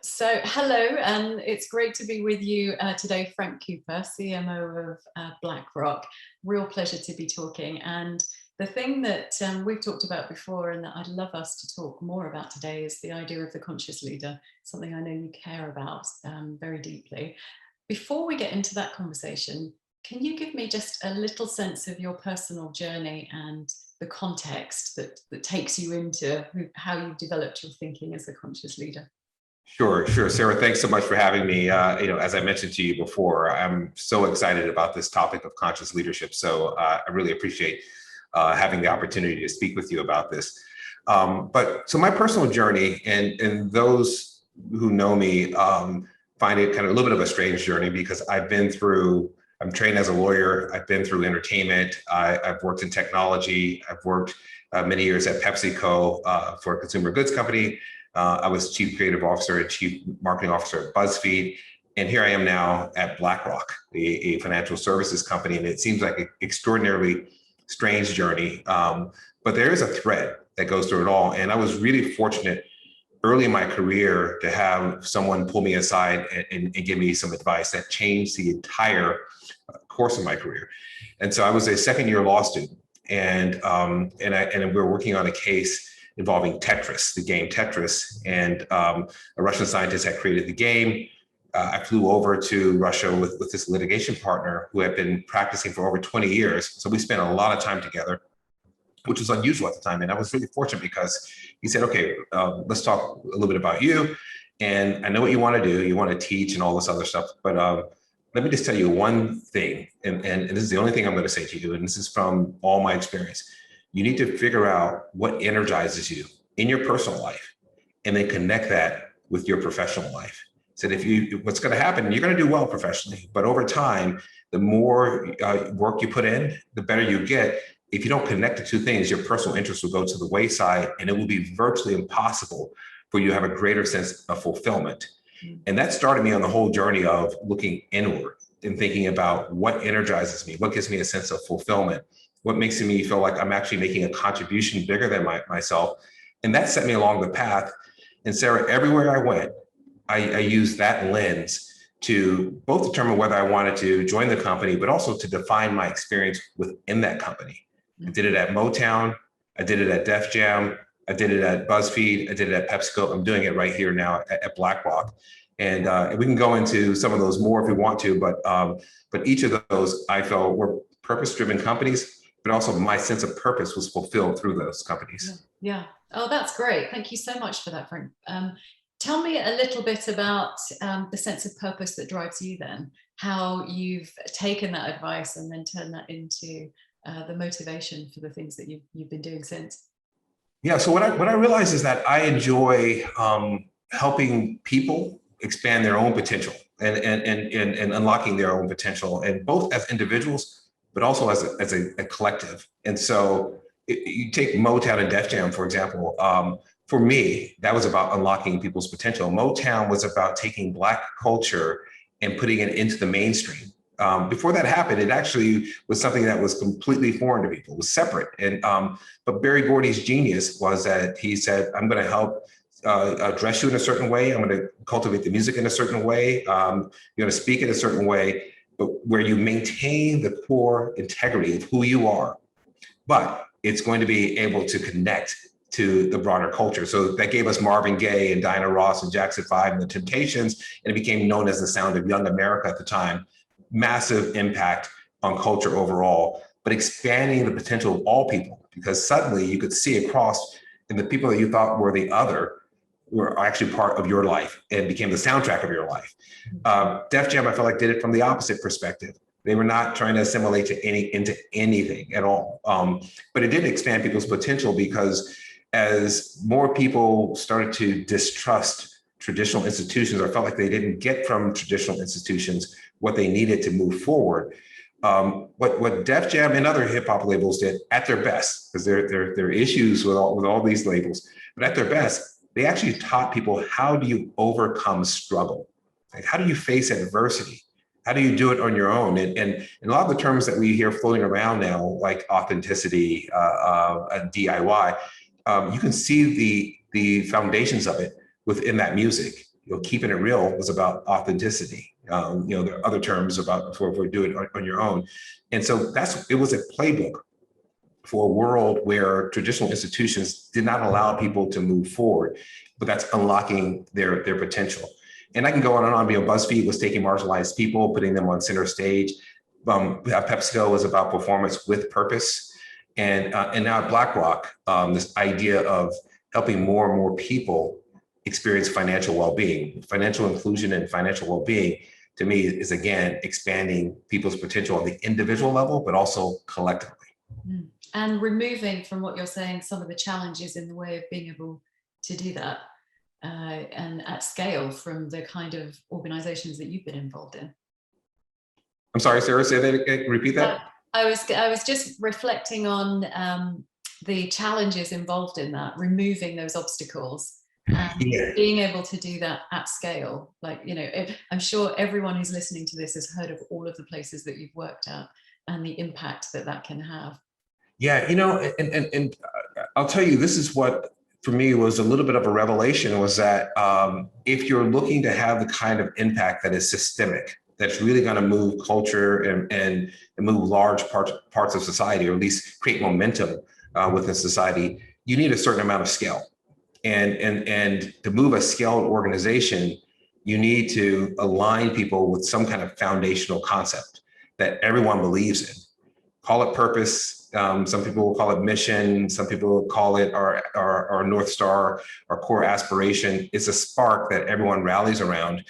So hello, and it's great to be with you today, Frank Cooper, CMO of Blackrock. Real pleasure to be talking. And the thing that we've talked about before and that I'd love us to talk more about today is the idea of the conscious leader, something I know you care about very deeply. Before we get into that conversation, can you give me just a little sense of your personal journey and the context that takes you into how you've developed your thinking as a conscious leader? Sure. Sairah, thanks so much for having me. As I mentioned to you before, I'm so excited about this topic of conscious leadership. So I really appreciate having the opportunity to speak with you about this. So my personal journey, and those who know me find it kind of a little bit of a strange journey, because I'm trained as a lawyer. I've been through entertainment. I've worked in technology. I've worked many years at PepsiCo for a consumer goods company. I was Chief Creative Officer and Chief Marketing Officer at BuzzFeed. And here I am now at BlackRock, a financial services company. And it seems like an extraordinarily strange journey, but there is a thread that goes through it all. And I was really fortunate early in my career to have someone pull me aside and give me some advice that changed the entire course of my career. And so I was a second-year law student, and we were working on a case involving Tetris, the game Tetris, and a Russian scientist had created the game. I flew over to Russia with this litigation partner who had been practicing for over 20 years. So we spent a lot of time together, which was unusual at the time. And I was really fortunate because he said, okay, let's talk a little bit about you. And I know what you want to do. You want to teach and all this other stuff. But let me just tell you one thing. And this is the only thing I'm going to say to you. And this is from all my experience. You need to figure out what energizes you in your personal life and then connect that with your professional life. So what's going to happen, you're going to do well professionally, but over time, the more work you put in, the better you get. If you don't connect the two things, your personal interests will go to the wayside, and it will be virtually impossible for you to have a greater sense of fulfillment. And that started me on the whole journey of looking inward and thinking about what energizes me, what gives me a sense of fulfillment, what makes me feel like I'm actually making a contribution bigger than myself. And that set me along the path. And Sairah, everywhere I went, I used that lens to both determine whether I wanted to join the company, but also to define my experience within that company. I did it at Motown. I did it at Def Jam. I did it at BuzzFeed. I did it at PepsiCo. I'm doing it right here now at BlackRock. And we can go into some of those more if we want to, but each of those I felt were purpose-driven companies, but also my sense of purpose was fulfilled through those companies. Yeah. Oh, that's great. Thank you so much for that, Frank. Tell me a little bit about the sense of purpose that drives you then, how you've taken that advice and then turned that into the motivation for the things that you've been doing since. Yeah, so what I realized is that I enjoy helping people expand their own potential and unlocking their own potential, and both as individuals, but also as a collective. And so you take Motown and Def Jam, for example. For me, that was about unlocking people's potential. Motown was about taking Black culture and putting it into the mainstream. Before that happened, it actually was something that was completely foreign to people. It was separate. And but Berry Gordy's genius was that he said, I'm going to help dress you in a certain way. I'm going to cultivate the music in a certain way. You're going to speak in a certain way, but where you maintain the core integrity of who you are, but it's going to be able to connect to the broader culture. So that gave us Marvin Gaye and Diana Ross and Jackson 5 and the Temptations, and it became known as the sound of young America at the time. Massive impact on culture overall, but expanding the potential of all people, because suddenly you could see across, and the people that you thought were the other were actually part of your life and became the soundtrack of your life. Def Jam, I felt like, did it from the opposite perspective. They were not trying to assimilate into anything at all. But it did expand people's potential, because as more people started to distrust traditional institutions, or felt like they didn't get from traditional institutions what they needed to move forward, what Def Jam and other hip hop labels did at their best, because there are issues with all these labels, but at their best, they actually taught people, how do you overcome struggle? Like, how do you face adversity? How do you do it on your own? And a lot of the terms that we hear floating around now, like authenticity, and DIY, you can see the foundations of it within that music. keeping it real was about authenticity. There are other terms about for doing it on your own. And so it was a playbook for a world where traditional institutions did not allow people to move forward, but that's unlocking their potential. And I can go on and on. BuzzFeed was taking marginalized people, putting them on center stage. PepsiCo was about performance with purpose. And now at BlackRock, this idea of helping more and more people experience financial well-being. Financial inclusion and financial well-being, to me, is again expanding people's potential on the individual level, but also collectively. And removing, from what you're saying, some of the challenges in the way of being able to do that and at scale from the kind of organizations that you've been involved in. I'm sorry, Sairah, say that again, repeat that. I was just reflecting on the challenges involved in that, removing those obstacles and being able to do that at scale. Like, I'm sure everyone who's listening to this has heard of all of the places that you've worked at and the impact that can have. Yeah, and I'll tell you, this is what for me was a little bit of a revelation, was that if you're looking to have the kind of impact that is systemic, that's really going to move culture and move large parts of society, or at least create momentum within society, you need a certain amount of scale. And to move a scaled organization, you need to align people with some kind of foundational concept that everyone believes in. Call it purpose. Some people will call it mission. Some people will call it our North Star, our core aspiration. It's a spark that everyone rallies around.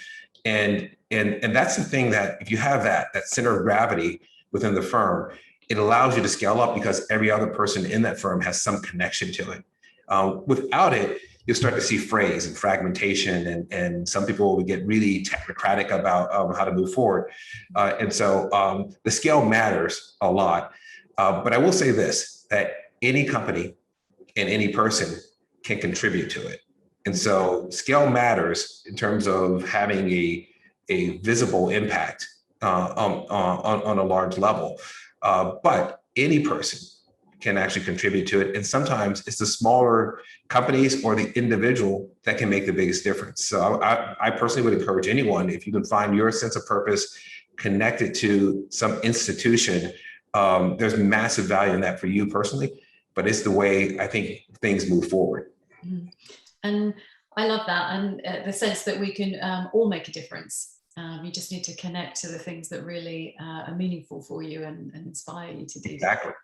And that's the thing, that if you have that center of gravity within the firm, it allows you to scale up because every other person in that firm has some connection to it. Without it, you'll start to see frays and fragmentation, and some people will get really technocratic about how to move forward. And so the scale matters a lot. But I will say this, that any company and any person can contribute to it. And so scale matters in terms of having a visible impact on a large level. But any person can actually contribute to it. And sometimes it's the smaller companies or the individual that can make the biggest difference. So I personally would encourage anyone, if you can find your sense of purpose connected to some institution, there's massive value in that for you personally, but it's the way I think things move forward. And I love that. And the sense that we can all make a difference. You just need to connect to the things that really are meaningful for you and inspire you to do exactly. that.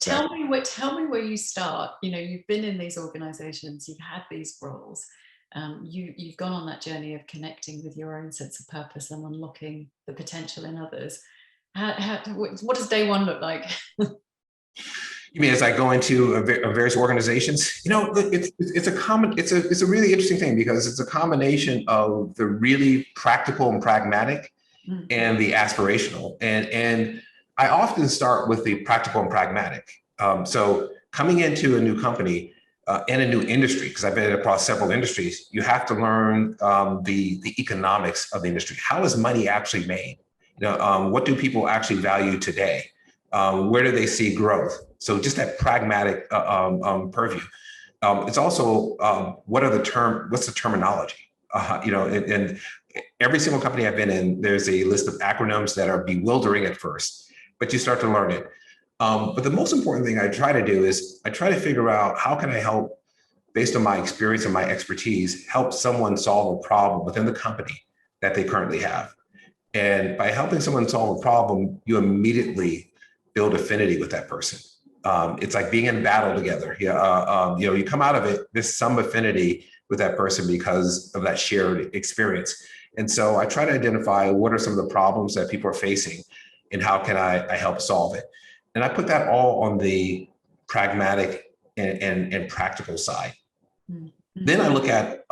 Tell me where you start. You've been in these organizations, you've had these roles, you've gone on that journey of connecting with your own sense of purpose and unlocking the potential in others. What does day one look like? You mean as I go into various organizations? It's a really interesting thing, because it's a combination of the really practical and pragmatic and the aspirational. And I often start with the practical and pragmatic. So coming into a new company and a new industry, because I've been across several industries, you have to learn the economics of the industry. How is money actually made? What do people actually value today? Where do they see growth? So just that pragmatic purview. It's also what's the terminology? And every single company I've been in, there's a list of acronyms that are bewildering at first, but you start to learn it. But the most important thing I try to do is I try to figure out, how can I help, based on my experience and my expertise, help someone solve a problem within the company that they currently have. And by helping someone solve a problem, you immediately build affinity with that person. It's like being in battle together. You come out of it, there's some affinity with that person because of that shared experience. And so I try to identify what are some of the problems that people are facing and how can I help solve it. And I put that all on the pragmatic and practical side. Mm-hmm. Then I look at,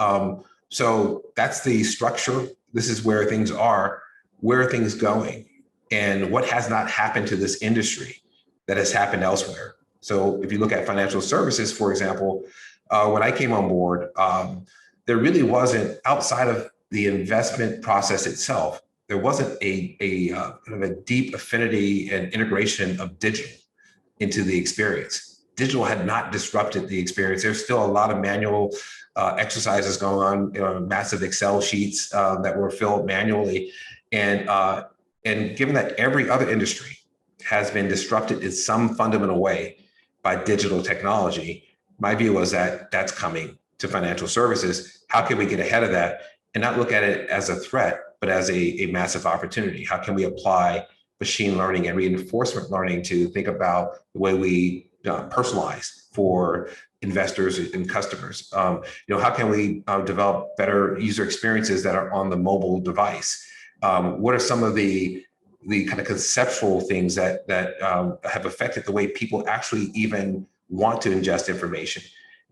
so that's the structure. This is where things are. Where are things going? And what has not happened to this industry that has happened elsewhere? So if you look at financial services, for example, when I came on board, there really wasn't, outside of the investment process itself, there wasn't a kind of a deep affinity and integration of digital into the experience. digital had not disrupted the experience. There's still a lot of manual exercises going on, massive Excel sheets that were filled manually. And given that every other industry has been disrupted in some fundamental way by digital technology, my view was that that's coming to financial services. How can we get ahead of that and not look at it as a threat, but as a massive opportunity? How can we apply machine learning and reinforcement learning to think about the way we personalize for investors and customers? How can we develop better user experiences that are on the mobile device? What are some of the kind of conceptual things that have affected the way people actually even want to ingest information?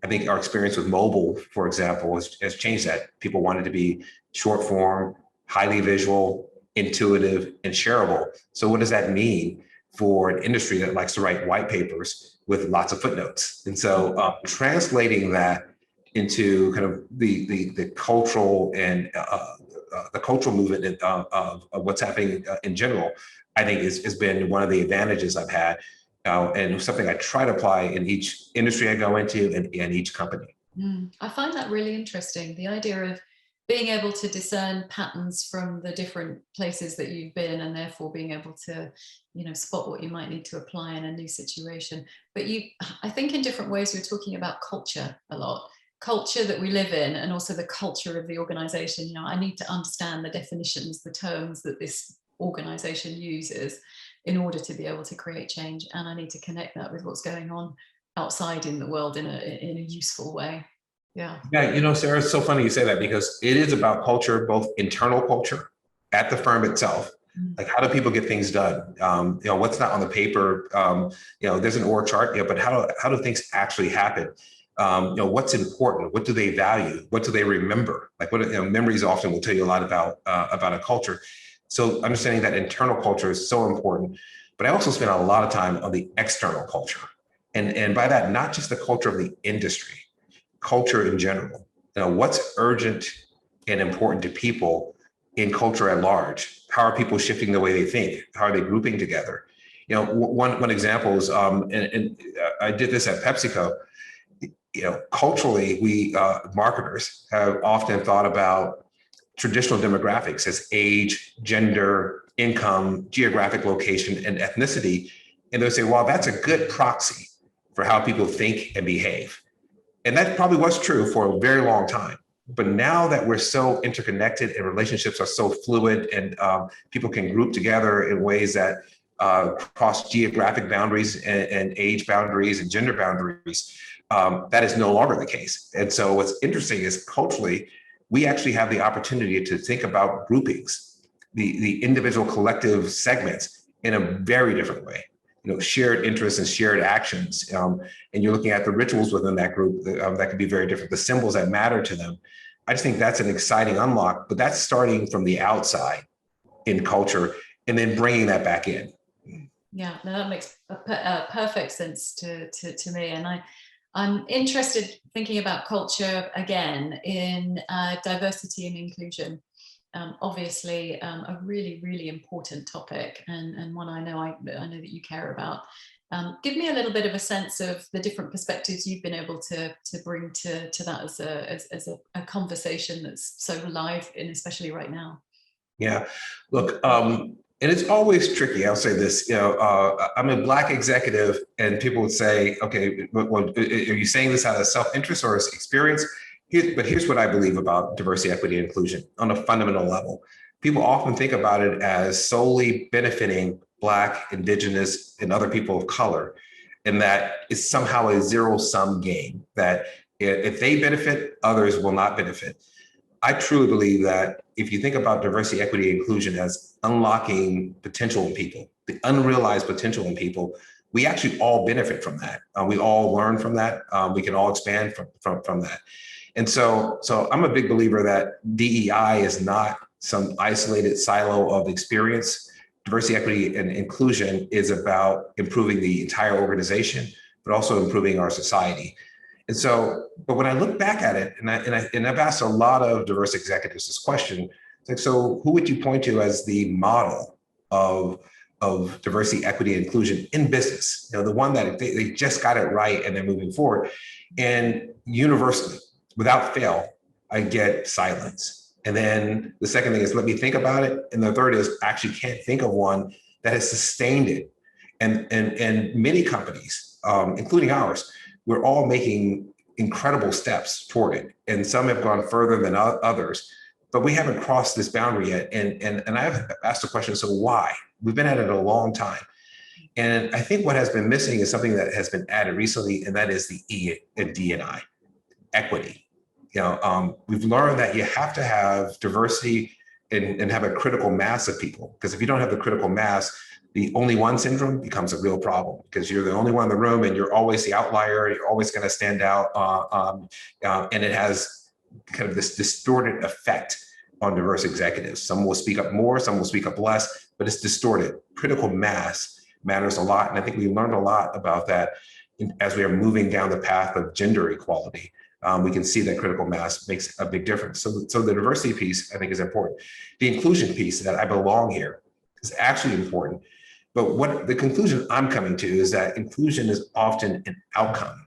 I think our experience with mobile, for example, has changed that. People wanted to be short form, highly visual, intuitive, and shareable. So what does that mean for an industry that likes to write white papers with lots of footnotes? And so translating that into kind of the cultural and the cultural movement of what's happening in general, I think has been one of the advantages I've had, and something I try to apply in each industry I go into and in each company. I find that really interesting, the idea of being able to discern patterns from the different places that you've been, and therefore being able to, spot what you might need to apply in a new situation. But I think in different ways, you're talking about culture a lot. Culture that we live in, and also the culture of the organization. I need to understand the definitions, the terms that this organization uses in order to be able to create change. And I need to connect that with what's going on outside in the world in a useful way. Yeah, Sairah, it's so funny you say that, because it is about culture, both internal culture at the firm itself. Like, how do people get things done? What's not on the paper? There's an org chart, but how do things actually happen? What's important? What do they value? What do they remember? Like, memories often will tell you a lot about a culture. So understanding that internal culture is so important. But I also spend a lot of time on the external culture, and by that, not just the culture of the industry, culture in general. What's urgent and important to people in culture at large? How are people shifting the way they think? How are they grouping together? One example is, and I did this at PepsiCo. Culturally, we marketers have often thought about traditional demographics as age, gender, income, geographic location, and ethnicity. And they'll say, well, that's a good proxy for how people think and behave. And that probably was true for a very long time. But now that we're so interconnected and relationships are so fluid, and people can group together in ways that cross geographic boundaries and age boundaries and gender boundaries, that is no longer the case. And so what's interesting is, culturally, we actually have the opportunity to think about groupings, the individual collective segments, in a very different way. Shared interests and shared actions. And you're looking at the rituals within that group that can be very different, the symbols that matter to them. I just think that's an exciting unlock, but that's starting from the outside in culture and then bringing that back in. Yeah, no, that makes perfect sense to me. And I'm interested, thinking about culture again, in diversity and inclusion. Obviously, a really, really important topic, and one I know that you care about. Give me a little bit of a sense of the different perspectives you've been able to bring to that as a conversation that's so alive, and especially right now. Yeah, look, and it's always tricky. I'll say this, I'm a Black executive, and people would say, okay, well, are you saying this out of self-interest or as experience? But here's what I believe about diversity, equity, and inclusion on a fundamental level. People often think about it as solely benefiting Black, Indigenous, and other people of color, and that it's somehow a zero-sum game, that if they benefit, others will not benefit. I truly believe that if you think about diversity, equity, and inclusion as unlocking potential in people, the unrealized potential in people, we actually all benefit from that. We all learn from that. We can all expand from that. And so I'm a big believer that DEI is not some isolated silo of experience. Diversity, equity, and inclusion is about improving the entire organization, but also improving our society. And so, but when I look back at it, and I've asked a lot of diverse executives this question, it's like, so who would you point to as the model of of diversity, equity, and inclusion in business. The one that they just got it right and they're moving forward. And universally, without fail, I get silence. And then the second thing is, let me think about it. And the third is, I actually can't think of one that has sustained it. And many companies, including ours, we're all making incredible steps toward it. And some have gone further than others, but we haven't crossed this boundary yet. And I've asked the question, so why? We've been at it a long time. And I think what has been missing is something that has been added recently, and that is the E and D and I, equity. We've learned that you have to have diversity and have a critical mass of people, because if you don't have the critical mass, the only one syndrome becomes a real problem, because you're the only one in the room and you're always the outlier. You're always going to stand out. And it has kind of this distorted effect on diverse executives. Some will speak up more, some will speak up less, but it's distorted. Critical mass matters a lot. And I think we learned a lot about that as we are moving down the path of gender equality. We can see that critical mass makes a big difference. So the diversity piece, I think, is important. The inclusion piece, that I belong here, is actually important. But what the conclusion I'm coming to is that inclusion is often an outcome.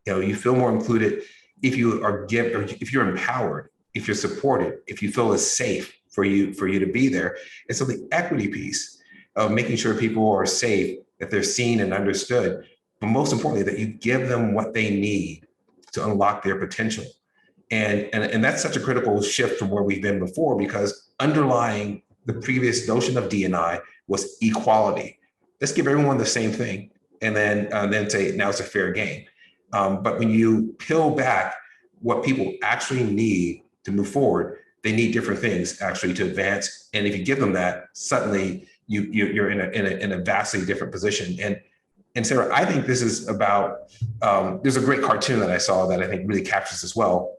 You feel more included if you are given, or if you're empowered, if you're supported, if you feel it's safe for you to be there. And so the equity piece of making sure people are safe, that they're seen and understood, but most importantly, that you give them what they need to unlock their potential. And that's such a critical shift from where we've been before, because underlying the previous notion of D&I was equality. Let's give everyone the same thing, and then say now it's a fair game. But when you peel back what people actually need to move forward, they need different things actually to advance. And if you give them that, suddenly you're in a vastly different position. And Sairah, I think this is about, there's a great cartoon that I saw that I think really captures this well.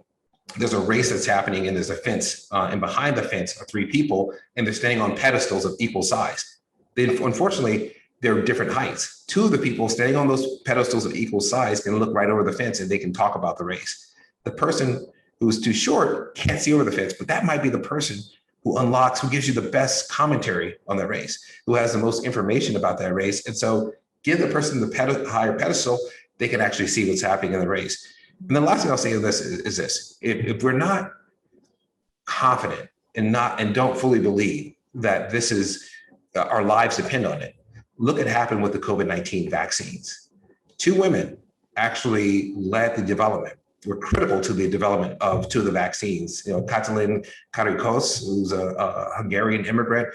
There's a race that's happening and there's a fence, and behind the fence are three people, and they're standing on pedestals of equal size. Unfortunately, they're different heights. Two of the people standing on those pedestals of equal size can look right over the fence and they can talk about the race. The person who's too short can't see over the fence, but that might be the person who gives you the best commentary on that race, who has the most information about that race. And so give the person the higher pedestal, they can actually see what's happening in the race. And the last thing I'll say is this: if we're not confident and don't fully believe that this is our lives depend on it, look at what happened with the COVID-19 vaccines. Two women actually led the development, were critical to the development of two of the vaccines. Katalin Karikos, who's a Hungarian immigrant,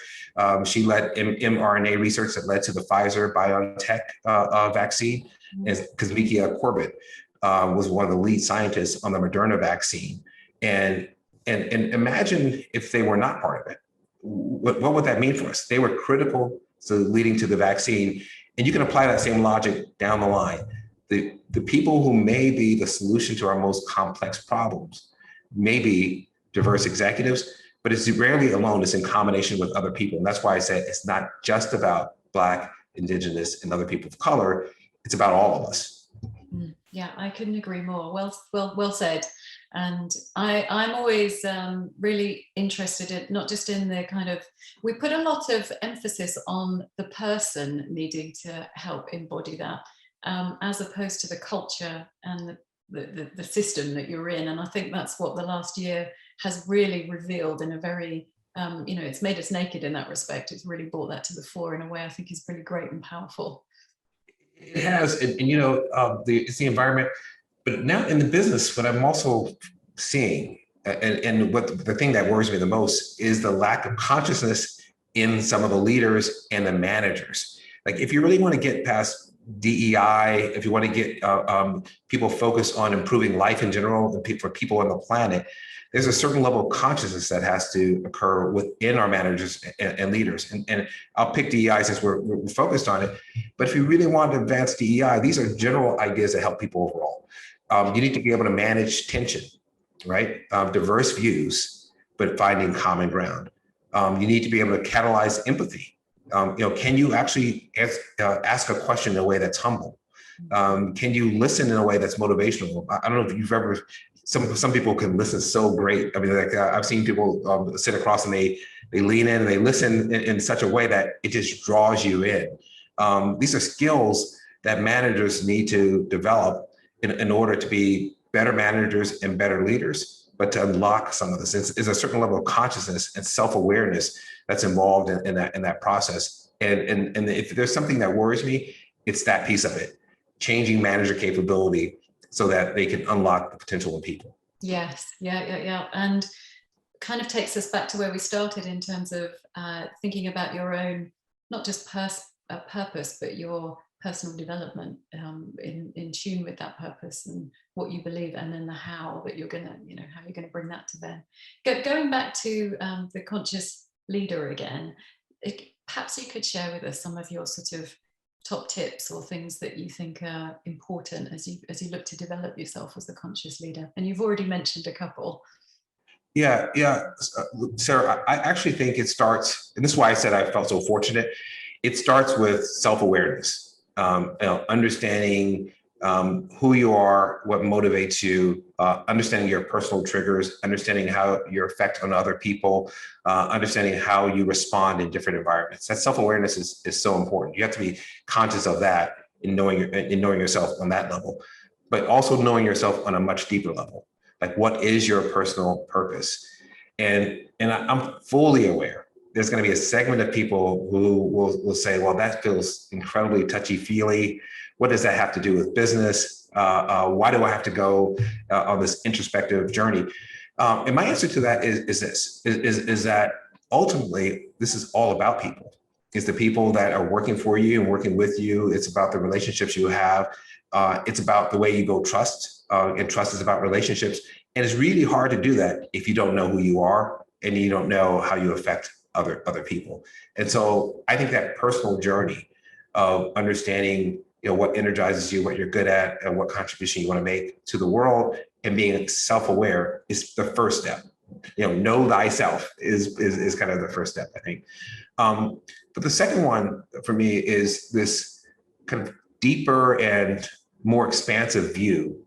she led mRNA research that led to the Pfizer-BioNTech vaccine, and Kazmia Corbett was one of the lead scientists on the Moderna vaccine. And imagine if they were not part of it. What would that mean for us? They were critical to leading to the vaccine. And you can apply that same logic down the line. The people who may be the solution to our most complex problems may be diverse executives, but it's rarely alone. It's in combination with other people. And that's why I said it's not just about Black, Indigenous, and other people of color. It's about all of us. Yeah, I couldn't agree more. Well said. And I'm always really interested in, not just in the kind of, we put a lot of emphasis on the person needing to help embody that, as opposed to the culture and the system that you're in. And I think that's what the last year has really revealed in a very, it's made us naked in that respect. It's really brought that to the fore in a way I think is really great and powerful. It has, and it's the environment. But now in the business, what I'm also seeing, and what the thing that worries me the most is the lack of consciousness in some of the leaders and the managers. Like, if you really want to get past DEI, if you want to get people focused on improving life in general for people on the planet, there's a certain level of consciousness that has to occur within our managers and leaders. And I'll pick DEI since we're focused on it. But if you really want to advance DEI, these are general ideas that help people overall. You need to be able to manage tension, right? Diverse views, but finding common ground. You need to be able to catalyze empathy. Can you actually ask a question in a way that's humble? Can you listen in a way that's motivational? I don't know if you've ever, some people can listen so great. I mean, like I've seen people sit across and they they lean in and they listen in such a way that it just draws you in. These are skills that managers need to develop in order to be better managers and better leaders, but to unlock some of this is a certain level of consciousness and self-awareness that's involved in that process. And if there's something that worries me, it's that piece of it, changing manager capability so that they can unlock the potential in people. Yes, yeah. And kind of takes us back to where we started in terms of thinking about your own, not just purpose, but your personal development in tune with that purpose and what you believe, and then the how that you're gonna, how you're gonna bring that to bear. Going back to the conscious leader again, perhaps you could share with us some of your sort of top tips or things that you think are important as you look to develop yourself as a conscious leader. And you've already mentioned a couple. Yeah. Sairah, I actually think it starts, and this is why I said I felt so fortunate. It starts with self-awareness, understanding who you are, what motivates you, understanding your personal triggers, understanding how your effect on other people, understanding how you respond in different environments. That self-awareness is so important. You have to be conscious of that in knowing yourself on that level, but also knowing yourself on a much deeper level. Like, what is your personal purpose? And I'm fully aware there's going to be a segment of people who will say, well, that feels incredibly touchy-feely. What does that have to do with business? Why do I have to go on this introspective journey? And my answer to that is that ultimately, this is all about people. It's the people that are working for you and working with you. It's about the relationships you have. It's about the way you build trust, and trust is about relationships. And it's really hard to do that if you don't know who you are and you don't know how you affect other people. And so I think that personal journey of understanding, what energizes you, what you're good at, and what contribution you want to make to the world, and being self-aware is the first step. Know thyself is kind of the first step, I think. But the second one for me is this kind of deeper and more expansive view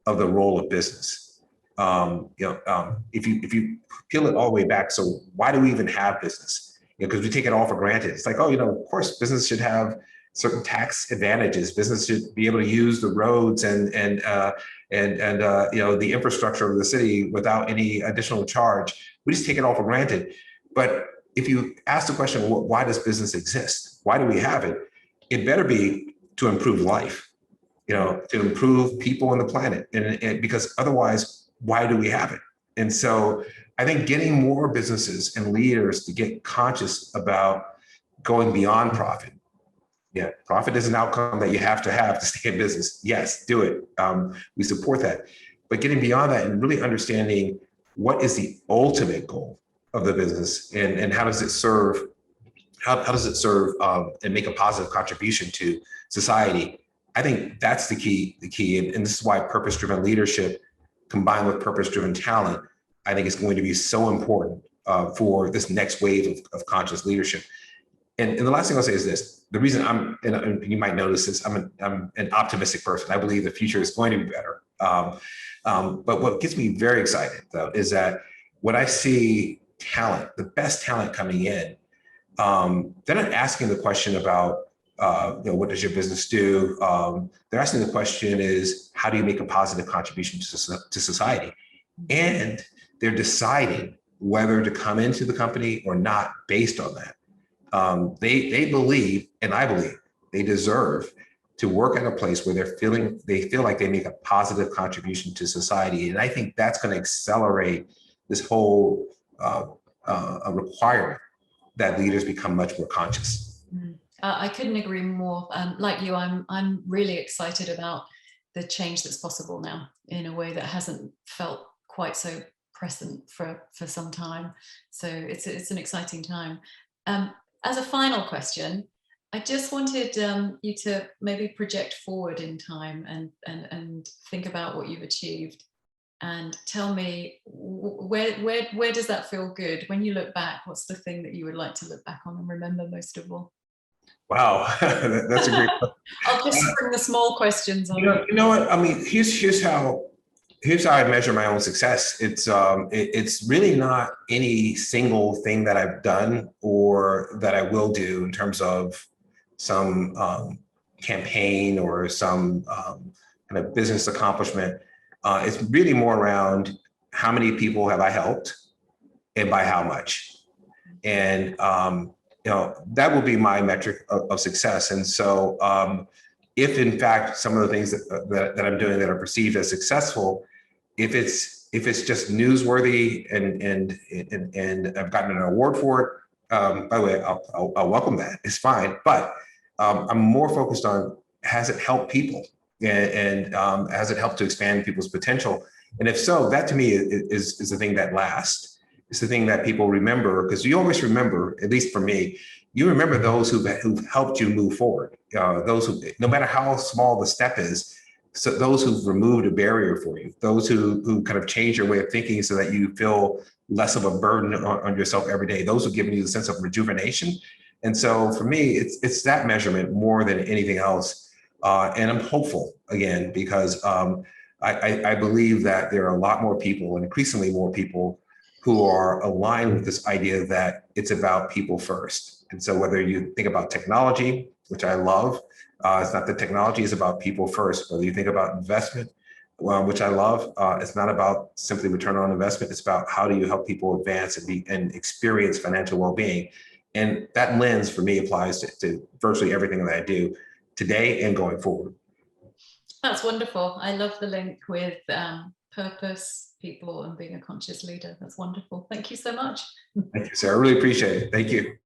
of the role of business. If you peel it all the way back, so why do we even have business? Because we take it all for granted. It's like, of course, business should have certain tax advantages. Business should be able to use the roads and the infrastructure of the city without any additional charge. We just take it all for granted. But if you ask the question, why does business exist? Why do we have it? It better be to improve life, to improve people on the planet, and because otherwise, why do we have it? And so I think getting more businesses and leaders to get conscious about going beyond profit. Yeah, profit is an outcome that you have to stay in business. Yes, do it. We support that. But getting beyond that and really understanding what is the ultimate goal of the business, and how does it serve, and make a positive contribution to society. I think that's the key. And this is why purpose-driven leadership combined with purpose-driven talent, I think is going to be so important for this next wave of conscious leadership. And the last thing I'll say is this: the reason and you might notice this, I'm an optimistic person. I believe the future is going to be better. But what gets me very excited, though, is that when I see talent, the best talent coming in, they're not asking the question about, what does your business do? They're asking the question is, how do you make a positive contribution to society? And they're deciding whether to come into the company or not based on that. They believe, and I believe, they deserve to work at a place where they feel like they make a positive contribution to society. And I think that's going to accelerate this whole requirement that leaders become much more conscious. I couldn't agree more. Like you, I'm really excited about the change that's possible now in a way that hasn't felt quite so present for some time. So it's an exciting time. As a final question, I just wanted you to maybe project forward in time and think about what you've achieved, and tell me where does that feel good when you look back? What's the thing that you would like to look back on and remember most of all? Wow, that's a great question. I'll just bring the small questions on. You know what? I mean, here's how Here's how I measure my own success. It's really not any single thing that I've done or that I will do in terms of some campaign or some kind of business accomplishment. It's really more around how many people have I helped and by how much. And that will be my metric of success. And so if in fact some of the things that I'm doing that are perceived as successful, if it's just newsworthy and I've gotten an award for it, by the way, I'll welcome that. It's fine. But I'm more focused on, has it helped people, and has it helped to expand people's potential? And if so, that to me is the thing that lasts. It's the thing that people remember, because you always remember, at least for me, you remember those who've helped you move forward. Those who, no matter how small the step is, so those who've removed a barrier for you, those who kind of change your way of thinking so that you feel less of a burden on yourself every day, those who've given you the sense of rejuvenation. And so for me, it's that measurement more than anything else. And I'm hopeful, again, because I believe that there are a lot more people, and increasingly more people, who are aligned with this idea that it's about people first. And so whether you think about technology, which I love, it's not that technology is about people first. Whether you think about investment, which I love, it's not about simply return on investment. It's about how do you help people advance and experience financial well-being. And that lens for me applies to virtually everything that I do today and going forward. That's wonderful. I love the link with purpose, people, and being a conscious leader. That's wonderful. Thank you so much. Thank you, Sarah. I really appreciate it. Thank you.